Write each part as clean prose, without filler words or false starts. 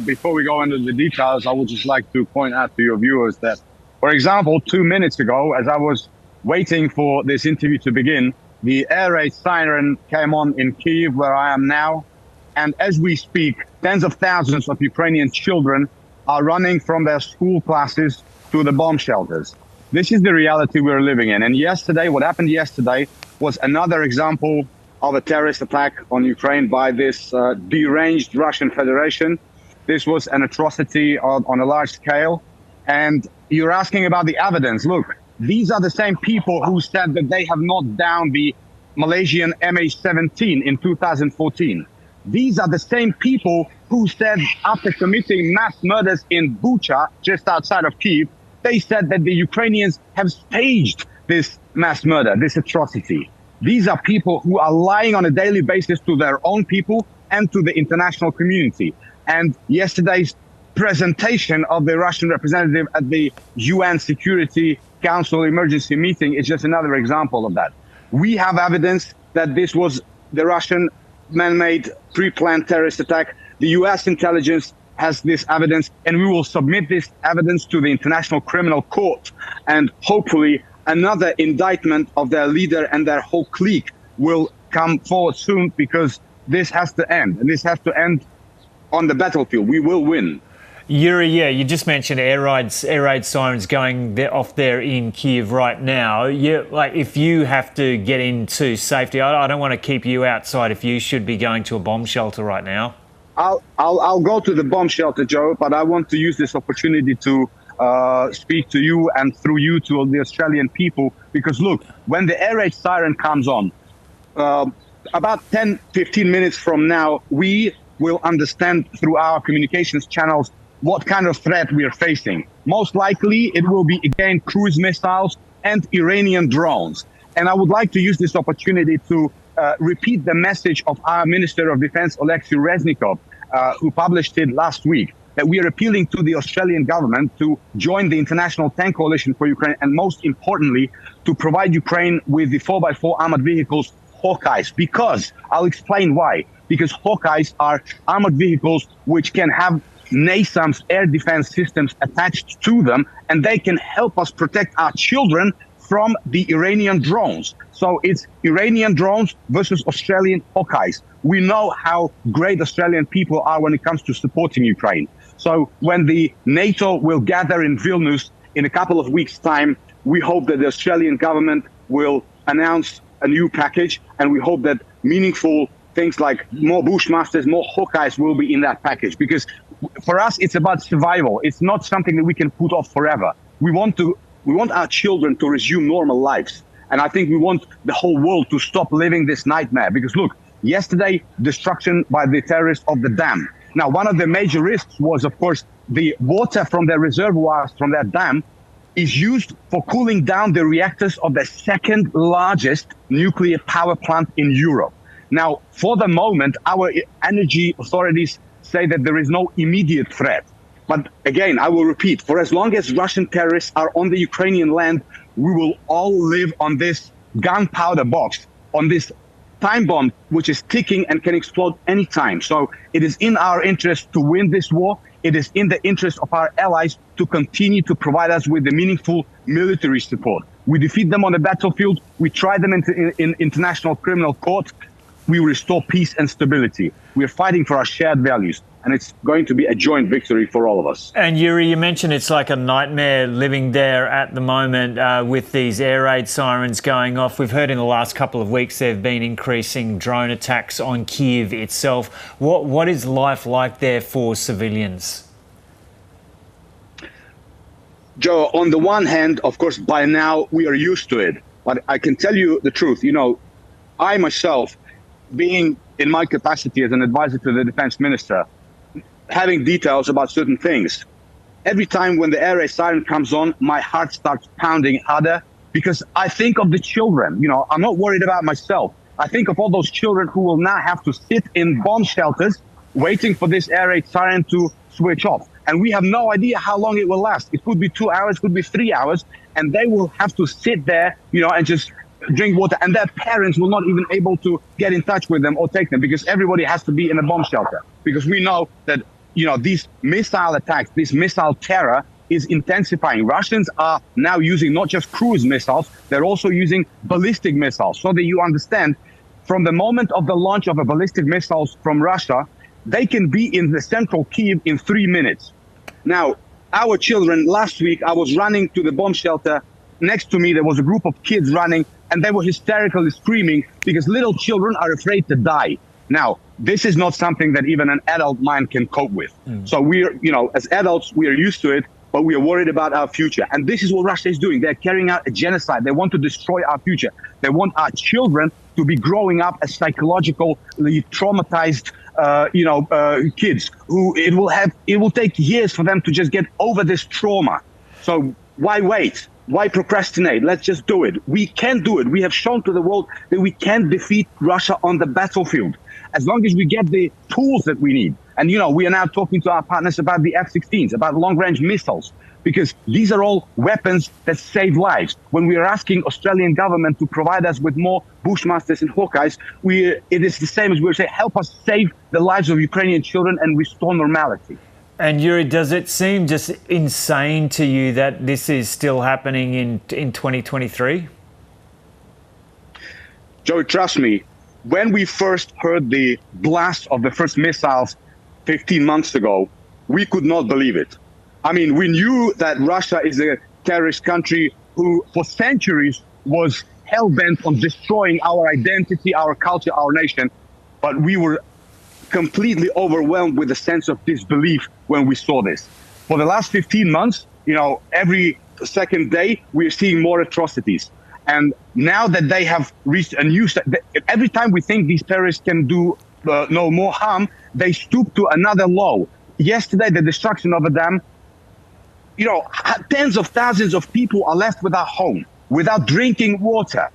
before we go into the details, I would just like to point out to your viewers that, for example, 2 minutes ago, as I was waiting for this interview to begin, the air raid siren came on in Kyiv, where I am now. And as we speak, tens of thousands of Ukrainian children are running from their school classes to the bomb shelters. This is the reality we're living in. And yesterday, what happened yesterday was another example of a terrorist attack on Ukraine by this deranged Russian Federation. This was an atrocity on a large scale. And you're asking about the evidence. Look, these are the same people who said that they have knocked down the Malaysian MH17 in 2014. These are the same people who said after committing mass murders in Bucha, just outside of Kyiv, they said that the Ukrainians have staged this mass murder, this atrocity. These are people who are lying on a daily basis to their own people and to the international community. And yesterday's presentation of the Russian representative at the UN Security Council emergency meeting is just another example of that. We have evidence that this was the Russian man-made pre-planned terrorist attack. The US intelligence has this evidence, and we will submit this evidence to the International Criminal Court. And hopefully another indictment of their leader and their whole clique will come forward soon, because this has to end. And this has to end on the battlefield. We will win. Yuriy, yeah, you just mentioned air raid sirens going off there in Kyiv right now. Like, if you have to get into safety, I don't want to keep you outside if you should be going to a bomb shelter right now. I'll go to the bomb shelter, Joe, but I want to use this opportunity to speak to you and through you to the Australian people, because look, when the air raid siren comes on, about 10-15 minutes from now, we will understand through our communications channels what kind of threat we are facing. Most likely, it will be, again, cruise missiles and Iranian drones. And I would like to use this opportunity to repeat the message of our Minister of Defense, Alexei Reznikov, who published it last week, that we are appealing to the Australian government to join the International Tank Coalition for Ukraine, and most importantly, to provide Ukraine with the 4x4 armored vehicles, Hawkeyes. Because, I'll explain why. Because Hawkeyes are armored vehicles which can have NASAMS air defense systems attached to them, and they can help us protect our children from the Iranian drones. So it's Iranian drones versus Australian Hawkeyes. We know how great Australian people are when it comes to supporting Ukraine. So when the NATO will gather in Vilnius in a couple of weeks' time, we hope that the Australian government will announce a new package, and we hope that meaningful things like more Bushmasters, more Hawkeyes will be in that package. Because for us, it's about survival. It's not something that we can put off forever. We want our children to resume normal lives. And I think we want the whole world to stop living this nightmare. Because look, yesterday, destruction by the terrorists of the dam. Now, one of the major risks was, of course, the water from their reservoirs, from that dam, is used for cooling down the reactors of the second largest nuclear power plant in Europe. Now, for the moment, our energy authorities say that there is no immediate threat. But again, I will repeat, for as long as Russian terrorists are on the Ukrainian land, we will all live on this gunpowder box, on this time bomb, which is ticking and can explode anytime. So it is in our interest to win this war. It is in the interest of our allies to continue to provide us with the meaningful military support. We defeat them on the battlefield. We try them in international criminal court. We restore peace and stability. We are fighting for our shared values, and it's going to be a joint victory for all of us. And Yuriy, you mentioned it's like a nightmare living there at the moment with these air raid sirens going off. We've heard in the last couple of weeks there have been increasing drone attacks on Kyiv itself. What is life like there for civilians? Joe, on the one hand, of course, by now we are used to it. But I can tell you the truth. You know, I myself, being in my capacity as an advisor to the defense minister, having details about certain things, every time when the air raid siren comes on, my heart starts pounding harder, because I think of the children. You know, I'm not worried about myself. I think of all those children who will now have to sit in bomb shelters waiting for this air raid siren to switch off. And we have no idea how long it will last. It could be 2 hours, could be 3 hours, and they will have to sit there, you know, and just drink water, and their parents will not even able to get in touch with them or take them, because everybody has to be in a bomb shelter. Because we know that these missile attacks, this missile terror is intensifying. Russians are now using not just cruise missiles, they're also using ballistic missiles. So that you understand, from the moment of the launch of a ballistic missiles from Russia, they can be in the central Kyiv in 3 minutes. Now, our children, last week, I was running to the bomb shelter. Next to me, there was a group of kids running, and they were hysterically screaming because little children are afraid to die. Now, this is not something that even an adult mind can cope with. So we're, as adults, we are used to it, but we are worried about our future. And this is what Russia is doing. They're carrying out a genocide. They want to destroy our future. They want our children to be growing up as psychologically traumatized kids who it will take years for them to just get over this trauma. So why wait? Why procrastinate? Let's just do it. We can do it. We have shown to the world that we can defeat Russia on the battlefield as long as we get the tools that we need. And, we are now talking to our partners about the F-16s, about long-range missiles, because these are all weapons that save lives. When we are asking Australian government to provide us with more Bushmasters and Hawkeyes, it is the same as we're saying, help us save the lives of Ukrainian children and restore normality. And Yuriy, does it seem just insane to you that this is still happening in 2023? Joey, trust me, when we first heard the blast of the first missiles 15 months ago, we could not believe it. I mean, we knew that Russia is a terrorist country who for centuries was hell-bent on destroying our identity, our culture, our nation, but we were completely overwhelmed with a sense of disbelief when we saw this. For the last 15 months, every second day, we're seeing more atrocities. And now that they have reached a new, every time we think these terrorists can do no more harm, they stoop to another low. Yesterday, the destruction of a dam, tens of thousands of people are left without home, without drinking water.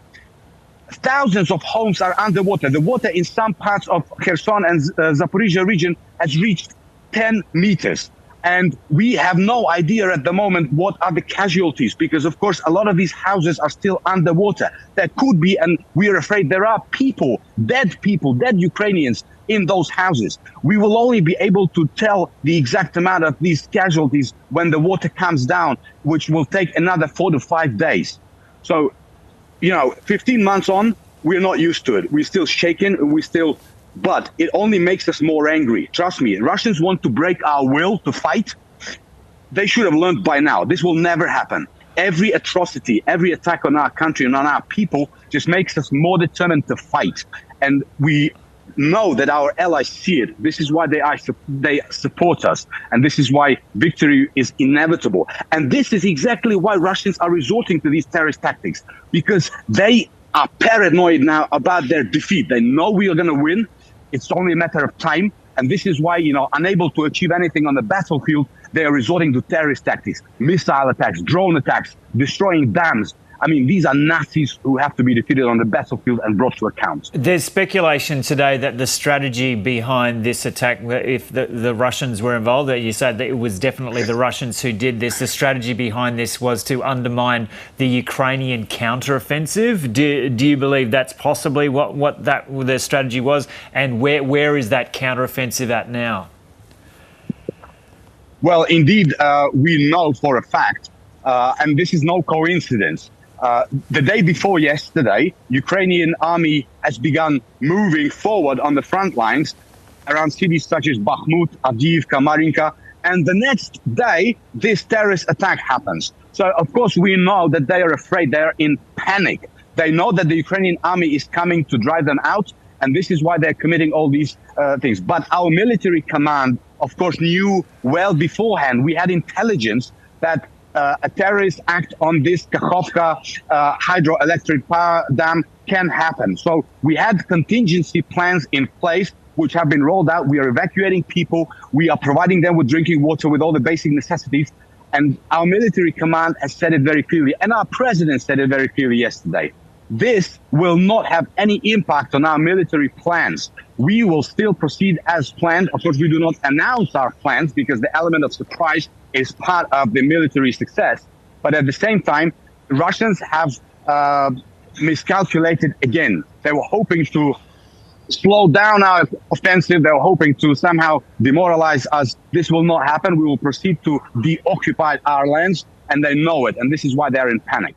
Thousands of homes are underwater. The water in some parts of Kherson and Zaporizhia region has reached 10 meters. And we have no idea at the moment what are the casualties, because, of course, a lot of these houses are still underwater. There could be, and we are afraid there are people, dead Ukrainians in those houses. We will only be able to tell the exact amount of these casualties when the water comes down, which will take another 4 to 5 days. So, 15 months on, we're not used to it. We're still shaken, but it only makes us more angry. Trust me, Russians want to break our will to fight. They should have learned by now. This will never happen. Every atrocity, every attack on our country and on our people just makes us more determined to fight. And we know that our allies see it. This is why they support us. And this is why victory is inevitable. And this is exactly why Russians are resorting to these terrorist tactics, because they are paranoid now about their defeat. They know we are going to win. It's only a matter of time. And this is why, unable to achieve anything on the battlefield, they are resorting to terrorist tactics, missile attacks, drone attacks, destroying dams. I mean, these are Nazis who have to be defeated on the battlefield and brought to account. There's speculation today that the strategy behind this attack, if the Russians were involved, that you said that it was definitely the Russians who did this. The strategy behind this was to undermine the Ukrainian counteroffensive. Do you believe that's possibly what their strategy was? And where is that counteroffensive at now? Well, indeed, we know for a fact, and this is no coincidence. The day before yesterday, Ukrainian army has begun moving forward on the front lines around cities such as Bakhmut, Avdiivka, Marinka, and the next day, this terrorist attack happens. So, of course, we know that they are afraid, they are in panic. They know that the Ukrainian army is coming to drive them out, and this is why they're committing all these things. But our military command, of course, knew well beforehand. We had intelligence that a terrorist act on this Kakhovka hydroelectric power dam can happen. So we had contingency plans in place, which have been rolled out. We are evacuating people. We are providing them with drinking water, with all the basic necessities. And our military command has said it very clearly. And our president said it very clearly yesterday. This will not have any impact on our military plans. We will still proceed as planned. Of course, we do not announce our plans because the element of surprise is part of the military success. But at the same time, Russians have miscalculated again. They were hoping to slow down our offensive. They're hoping to somehow demoralize us. This will not happen. We will proceed to deoccupy our lands, and they know it. And this is why they're in panic.